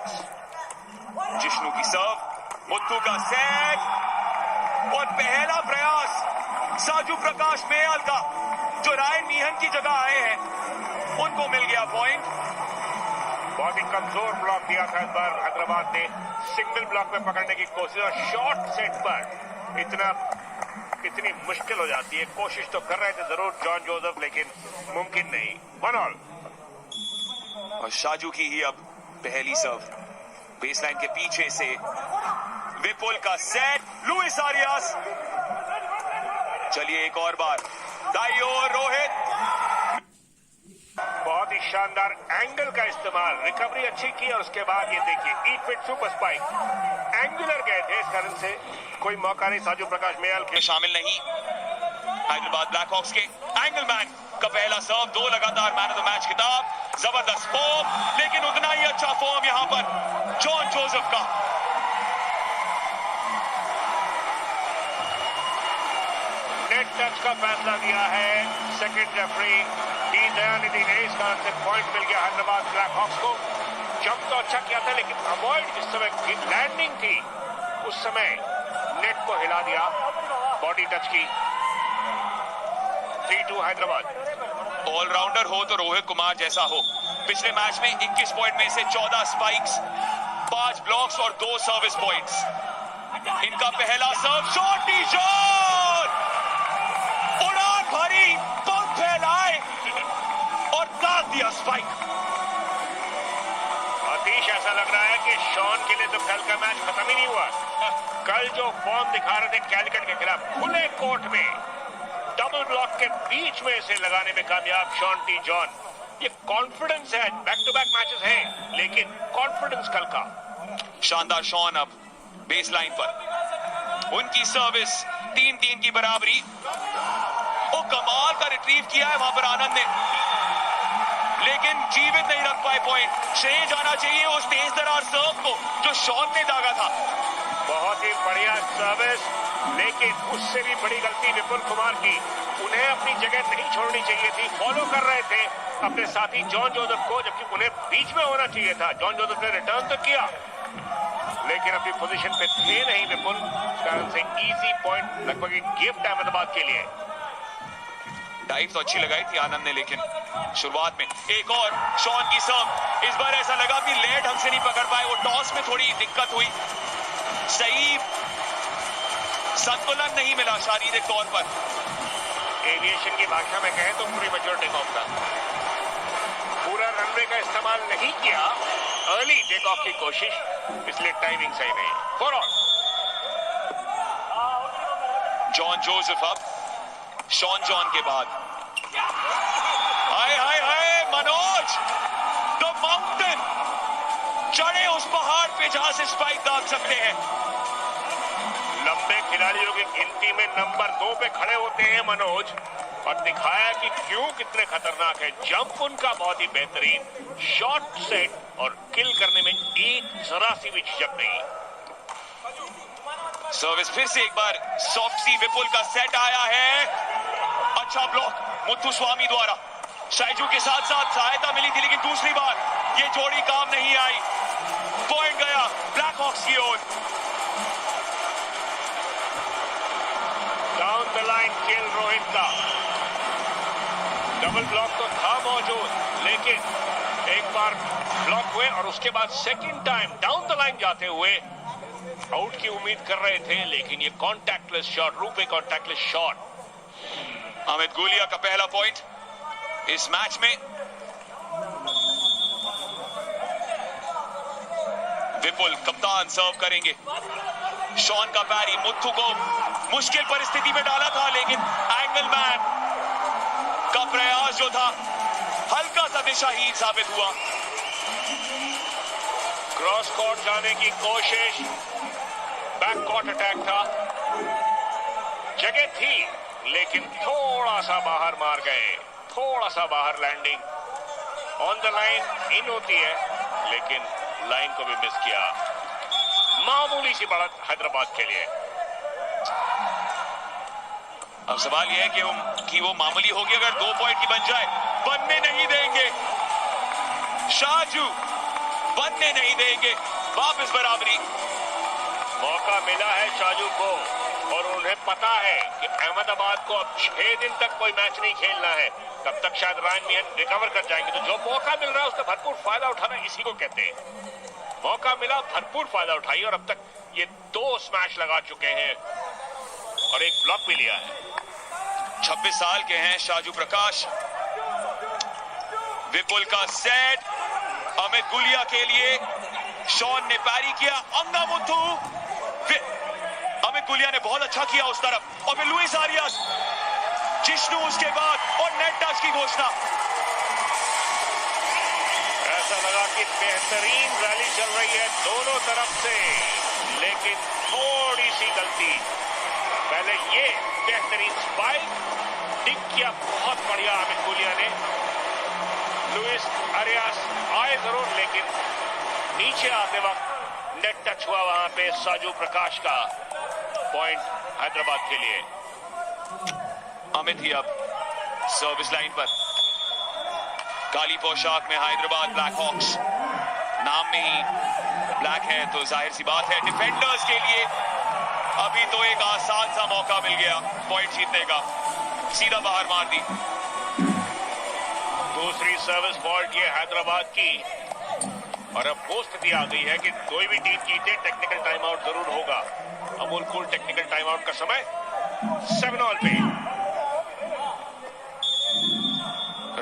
Hawks. Jishnu की सर्व, मुत्तू का set और पहला प्रयास साजू प्रकाश मेयाल का, जो राय मीहन की जगह आए हैं, उनको मिल गया पॉइंट। बहुत ही कमजोर ब्लॉक दिया था इस बार हैदराबाद ने, सिंगल ब्लॉक में पकड़ने की कोशिश और शॉर्ट सेट पर इतनी मुश्किल हो जाती है। कोशिश तो कर रहे थे जरूर जॉन जोसेफ, लेकिन मुमकिन नहीं। 1 ऑल। और शाजू की ही अब पहली सर्व, बेसलाइन के पीछे से विपुल का सेट, लुइस आरियास। चलिए एक और बार, दाई ओर रोहित। बहुत ही शानदार एंगल का इस्तेमाल, रिकवरी अच्छी की और उसके बाद ये देखिए ईट फिट सुपर स्पाइक, एंगुलर गए थे, इस कारण से कोई मौका नहीं साजू प्रकाश मेयाल के शामिल नहीं। हैदराबाद ब्लैक हॉक्स के एंगल मैन का पहला सर्व, 2 लगातार मैन ऑफ द मैच खिताब, जबरदस्त फॉर्म, लेकिन उतना ही अच्छा फॉर्म यहां पर जॉन जोसेफ का। नेट टच का फैसला दिया है सेकंड रेफरी डी दयानिधि ने, इस कारण से पॉइंट मिल गया हैदराबाद ब्लैक हॉक्स को। जंप तो अच्छा किया था, लेकिन अवॉइड जिस समय लैंडिंग थी उस समय नेट को हिला दिया, बॉडी टच की। 3-2 हैदराबाद। ऑलराउंडर हो तो रोहित कुमार जैसा हो। पिछले मैच में 21 पॉइंट में से 14 स्पाइक्स, 5 ब्लॉक्स और 2 सर्विस पॉइंट्स। इनका पहला सर्व, शॉर्टी शॉट, उड़ान भरी, पंख फैलाए और दाग दिया स्पाइक। अतीश, ऐसा लग रहा है कि शॉन के लिए तो कल का मैच खत्म ही नहीं हुआ। कल जो फॉर्म दिखा रहे थे कैलकट के खिलाफ, खुले कोर्ट में डबल ब्लॉक के बीच में इसे लगाने में कामयाब शॉन टी जॉन। ये कॉन्फिडेंस है, बैक टू बैक मैचेस हैं, लेकिन कॉन्फिडेंस कल का। शानदार शॉन अब बेस लाइन पर, उनकी सर्विस 3-3 की बराबरी। ओ कमाल का रिट्रीव किया है वहां पर आनंद ने, लेकिन जीवित नहीं रख पाए पॉइंट। श्रेय जाना चाहिए उस तेज दरार सर्व को जो शॉन ने दागा था। बहुत ही बढ़िया सर्विस, लेकिन उससे भी बड़ी गलती विपुल कुमार की। उन्हें अपनी जगह नहीं छोड़नी चाहिए थी, फॉलो कर रहे थे अपने साथी जॉन जोसेफ को, जबकि उन्हें बीच में होना चाहिए था। जॉन जोसेफ ने रिटर्न तो किया, लेकिन अपनी पोजीशन पे थे नहीं विपुल, इस कारण से इजी पॉइंट, लगभग एक गिफ्ट अहमदाबाद के लिए। डाइव तो अच्छी लगाई थी आनंद ने, लेकिन शुरुआत में एक और शॉन की सर्व, इस बार ऐसा लगा कि ले ढंग से नहीं पकड़ पाए, वो टॉस में थोड़ी दिक्कत हुई, सही संतुलन नहीं मिला शारीरिक तौर पर। एविएशन की भाषा में कहें तो पूरी मैच्योर टेक ऑफ था, पूरा रनवे का इस्तेमाल नहीं किया, अर्ली टेक ऑफ की कोशिश, इसलिए टाइमिंग सही नहीं। 4 ऑल। जॉन जोसेफ अब शॉन जॉन के बाद, हाय हाय हाय मनोज, द माउंटेन, चढ़े उस पहाड़ पे जहां से स्पाइक दाग सकते हैं। लंबे खिलाड़ियों की गिनती में नंबर 2 पे खड़े होते हैं मनोज, और दिखाया कि क्यों कितने खतरनाक है। जंप उनका बहुत ही बेहतरीन, शॉर्ट सेट और किल करने में एक जरा सी भी झिझक नहीं। सर्विस फिर से एक बार सॉफ्ट सी, विपुल का सेट आया है, अच्छा ब्लॉक मुत्थु स्वामी द्वारा। शाइजू के साथ साथ सहायता मिली थी, लेकिन दूसरी बार ये जोड़ी काम नहीं आई, पॉइंट गया ब्लैक हॉक्स की ओर। डाउन द लाइन खेल रोहित का, डबल ब्लॉक तो था मौजूद, लेकिन एक बार ब्लॉक हुए और उसके बाद second time down the line जाते हुए आउट की उम्मीद कर रहे थे, लेकिन ये कॉन्टैक्टलेस शॉट, रूपे कॉन्टैक्टलेस शॉट। अमित गोलिया का पहला पॉइंट इस मैच में। विपुल कप्तान सर्व करेंगे, शॉन का पैरी मुत्थु को मुश्किल परिस्थिति में डाला था, लेकिन एंगल मैन का प्रयास जो था हल्का सा दिशाहीन साबित हुआ। क्रॉस कोर्ट जाने की कोशिश, बैक कोर्ट अटैक था, जगह थी लेकिन थोड़ा सा बाहर मार गए, थोड़ा सा बाहर landing. On the line in होती है, लेकिन लाइन को भी मिस किया। मामूली सी बढ़त हैदराबाद के लिए। अब सवाल यह है कि वो मामूली होगी अगर 2 पॉइंट की बन जाए, बनने नहीं देंगे। शाजू बनने नहीं देंगे। वापस बराबरी। मौका मिला है शाजू को और उन्हें पता है कि अहमदाबाद को अब 6 दिन तक कोई मैच नहीं खेलना है। तब तक शायद रायन मिहन रिकवर कर जाएंगे। तो जो मौका मिल रहा है उसका भरपूर फायदा उठाना, इसी को कहते हैं। मौका मिला, भरपूर फायदा उठाइए। और अब तक ये 2 स्मैश लगा चुके हैं और एक ब्लॉक भी लिया है। 26 साल के हैं शाजू प्रकाश। विपुल का सेट अमित गुलिया के लिए। शॉन ने पैरी किया। अंगा मुथु। अमित गुलिया ने बहुत अच्छा किया उस तरफ। और फिर लुइस आरियास, जिष्णु उसके बाद और नेट टच की घोषणा। ऐसा लगा कि बेहतरीन रैली चल रही है दोनों तरफ से, लेकिन थोड़ी सी गलती। पहले ये बेहतरीन स्पाइक टिक किया, बहुत बढ़िया अमित गुलिया ने। लुइस आरियास आए जरूर, लेकिन नीचे आते वक्त नेट टच हुआ वहां पे साजू प्रकाश का। पॉइंट हैदराबाद के लिए। अमित ही अब सर्विस लाइन पर। काली पोशाक में हैदराबाद ब्लैक हॉक्स, नाम में ही ब्लैक है तो जाहिर सी बात है डिफेंडर्स के लिए अभी तो एक आसान सा मौका मिल गया पॉइंट जीतने का। सीधा बाहर मार दी। दूसरी सर्विस फॉल्ट ये हैदराबाद की। और अब वो स्थिति आ गई है कि कोई भी टीम जीते टेक्निकल टाइम आउट जरूर होगा। Amul cool technical time out का समय 7 ऑल पे।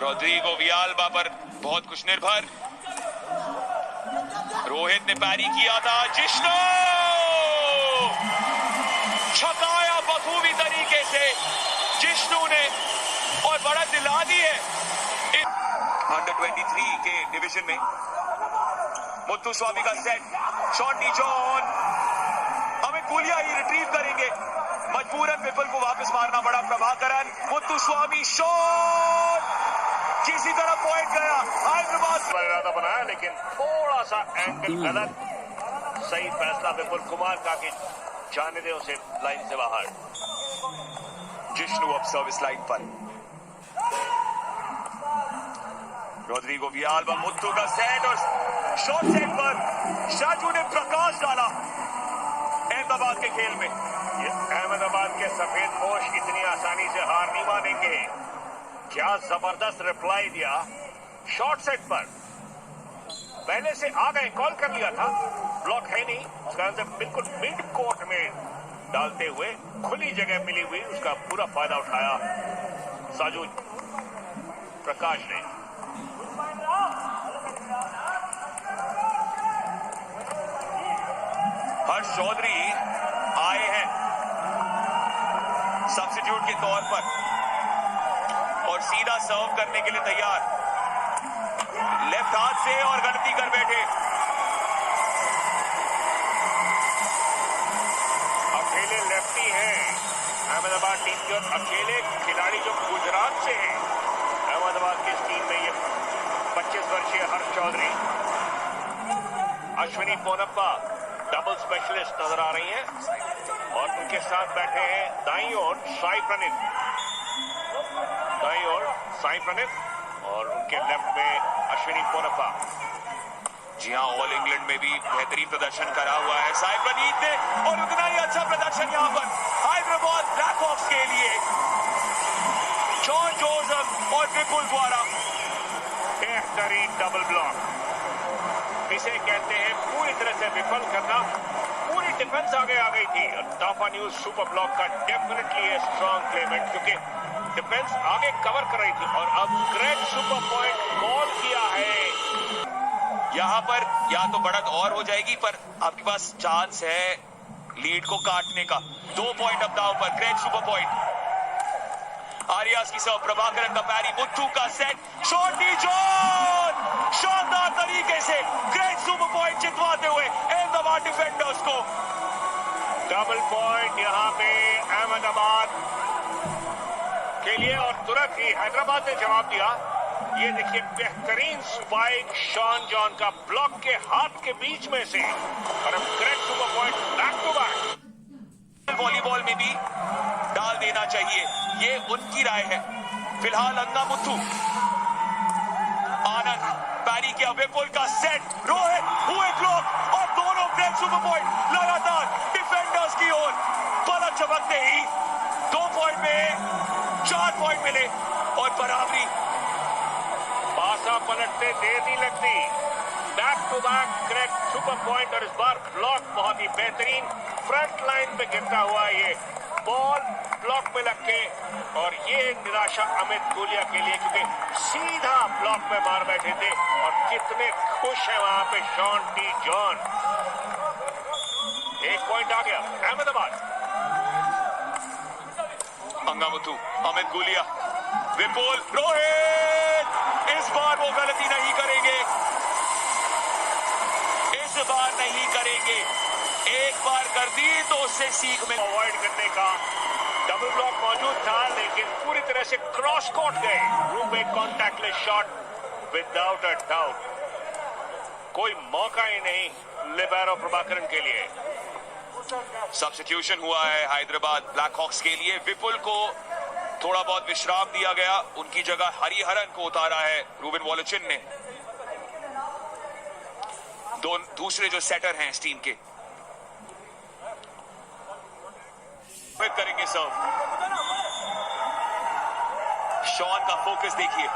रोड्रिगो वियाल्बा पर बहुत कुछ निर्भर। रोहित ने पैरी किया था। जिष्णु छकाया बखूबी तरीके से जिष्णु ने और बड़ा दिला दी है। अंडर 23 के डिवीजन में मुत्तु स्वामी का set. Shaun D John. Amit Gulia ही रिट्रीव करेंगे। मजबूरन विपुल को वापस मारना पड़ा। प्रभाकरन, मुत्तु स्वामी, शॉट किसी तरह पॉइंट गया। हैदराबाद इरादा बनाया, लेकिन थोड़ा सा एंगल गलत। सही फैसला विपुल कुमार का कि जाने दे उसे लाइन से बाहर। जिष्णु अब सर्विस लाइन पर। रोड्रिगो वियाल्बा, मुत्तु का सेट और शॉट सेट पर शाजू ने प्रकाश डाला अहमदाबाद के खेल में। ये अहमदाबाद के सफेद पोश इतनी आसानी से हार नहीं मानेंगे। क्या जबरदस्त रिप्लाई दिया शॉट सेट पर। पहले से आ गए, कॉल कर लिया था, ब्लॉक है नहीं। उसका बिल्कुल मिड कोर्ट में डालते हुए खुली जगह मिली हुई, उसका पूरा फायदा उठाया साजू प्रकाश ने। हर्ष चौधरी आए हैं सब्स्टिट्यूट के तौर पर और सीधा सर्व करने के लिए तैयार। लेफ्ट हाथ से और गलती कर बैठे। अकेले लेफ्टी हैं अहमदाबाद टीम के और अकेले खिलाड़ी जो गुजरात से हैं अहमदाबाद की इस टीम में। ये 25 वर्षीय हर्ष चौधरी, अश्विनी पोनप्पा डबल स्पेशलिस्ट नजर आ रही हैं और उनके साथ बैठे हैं दाईं ओर साई प्रणीत। दाईं ओर साई प्रणीत और उनके लेफ्ट में अश्विनी पोनप्पा। जी हाँ, ऑल इंग्लैंड में भी बेहतरीन प्रदर्शन करा हुआ है साई प्रणीत ने और उतना ही अच्छा प्रदर्शन यहां पर हैदराबाद ब्लैक हॉक्स के लिए जॉन जोसेफ और विपुल द्वारा। बेहतरीन डबल ब्लॉक इसे कहते हैं, पूरी तरह से विफल करना। पूरी डिफेंस आगे आ गई थी और टाफा न्यूज सुपर ब्लॉक का डेफिनेटली स्ट्रॉन्ग क्लेमेंट, क्योंकि डिफेंस आगे कवर कर रही थी और अब ग्रेट सुपर पॉइंट कॉल किया है। यहां पर या तो बढ़त और हो जाएगी, पर आपके पास चांस है लीड को काटने का। 2 पॉइंट अब दाव पर। Great super point. आरियास की सर्व, प्रभाकरन का पैरी, मुत्तु का सेट, शॉट डी जॉन शानदार तरीके से ग्रेट सुपर पॉइंट जितवाते हुए अहमदाबाद डिफेंडर्स को। डबल पॉइंट यहां पे अहमदाबाद के लिए और तुरंत ही हैदराबाद ने जवाब दिया। ये देखिए बेहतरीन स्पाइक शॉन जॉन का ब्लॉक के हाथ के बीच में से और अब great super point back to back. Volleyball में भी डाल देना चाहिए, ये उनकी राय है। फिलहाल अंगा मुथु, आनंद जारी किया। विपुल का सेट, रोहित हुए ब्लॉक और दोनों ब्रेक सुपर पॉइंट लगातार डिफेंडर्स की ओर। पलक झपकते ही 2 पॉइंट में 4 पॉइंट मिले और बराबरी। पासा पलटते देर नहीं लगती, back to back correct super point और इस बार ब्लॉक बहुत ही बेहतरीन फ्रंट लाइन पे गिरता हुआ ये बॉल ब्लॉक में लग के, और ये निराशा अमित गुलिया के लिए क्योंकि सीधा ब्लॉक में मार बैठे थे और कितने खुश है वहां पे शॉन टी जॉन। 1 पॉइंट आ गया अहमदाबाद। अंगामुथु, अमित गुलिया, विपुल, रोहित, इस बार वो गलती नहीं करेंगे, इस बार नहीं करेंगे। एक बार कर दी तो उससे सीख में अवॉइड करने का डबल ब्लॉक मौजूद था लेकिन पूरी तरह से क्रॉस कोर्ट गए। रूम में contactless shot without a doubt, कोई मौका ही नहीं लिबेरो प्रभाकरन के लिए। सब्स्टिट्यूशन हुआ है हैदराबाद ब्लैक हॉक्स के लिए। विपुल को थोड़ा बहुत विश्राम दिया गया, उनकी जगह हरिहरन को उतारा है रूबेन वॉलचिन ने। दूसरे जो सेटर हैं इस टीम के करेंगे सर्व। शॉन का फोकस देखिए,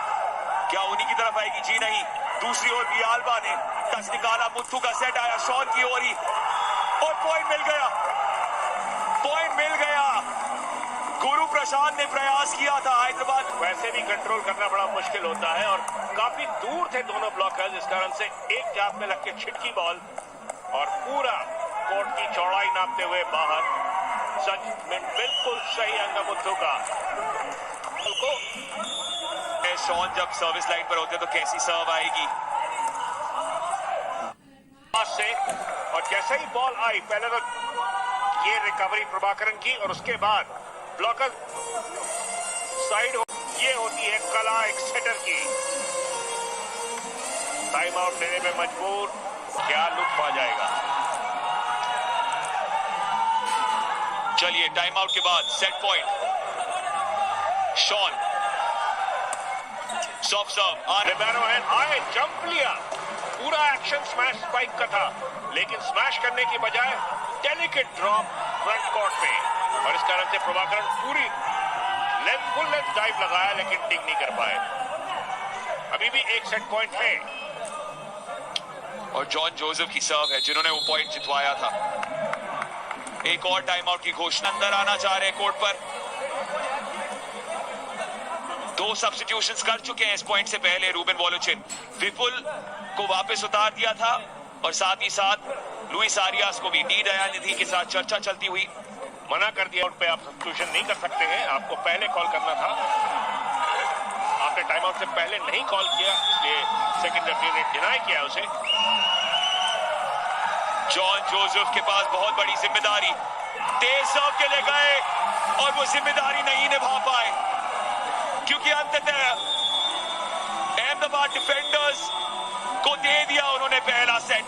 क्या उन्हीं की तरफ आएगी? जी नहीं। दूसरी ओर बियाल्बा ने टच निकाला, मुत्थु का सेट आया शॉन की ओर ही और पॉइंट मिल गया, पॉइंट मिल गया। गुरु प्रशांत ने प्रयास किया था, हैदराबाद वैसे भी कंट्रोल करना बड़ा मुश्किल होता है और काफी दूर थे दोनों ब्लॉकर्स, इस कारण से एक जाप में लग के छिटकी बॉल और पूरा कोर्ट की चौड़ाई नापते हुए बाहर। सच में बिल्कुल सही अंगामुथु का। शॉन जब सर्विस लाइन पर होते तो कैसी सर्व आएगी से, और जैसे ही बॉल आई पहले तो ये रिकवरी प्रभाकरन की और उसके बाद ब्लॉकर साइड ये होती है कला एक सेटर की। टाइम आउट लेने में मजबूर, क्या लुत्फ आ जाएगा। चलिए टाइम आउट के बाद set point, Shon soft serve, libero है, आए जंप लिया, पूरा एक्शन स्मैश स्पाइक का था लेकिन स्मैश करने की बजाय डेलिकेट ड्रॉप फ्रंट कोर्ट में, और इस कारण से प्रभाकरन पूरी फुल लेंथ डाइव लगाया लेकिन टिक नहीं कर पाए। अभी भी एक सेट पॉइंट है और जॉन जोसेफ की सर्व है जिन्होंने वो पॉइंट जितवाया था। एक और टाइम आउट की घोषणा, अंदर आना चाह रहे कोर्ट पर। 2 सब्स्टिट्यूशंस कर चुके हैं इस पॉइंट से पहले रूबेन वॉलचिन। विपुल को वापस उतार दिया था और साथ ही साथ लुइस आरियास को भी। डी दयानिधि के साथ चर्चा चलती हुई, मना कर दिया आउट पे आप सब्स्टिट्यूशन नहीं कर सकते हैं, आपको पहले कॉल करना था। आपने टाइम आउट से पहले नहीं कॉल किया इसलिए सेकंड रेफरी ने डिनाई किया उसे। जॉन जोसेफ के पास बहुत बड़ी जिम्मेदारी, तेज सर्व के लिए गए और वो जिम्मेदारी नहीं निभा पाए क्योंकि अंततः अहमदाबाद डिफेंडर्स को दे दिया उन्होंने पहला सेट।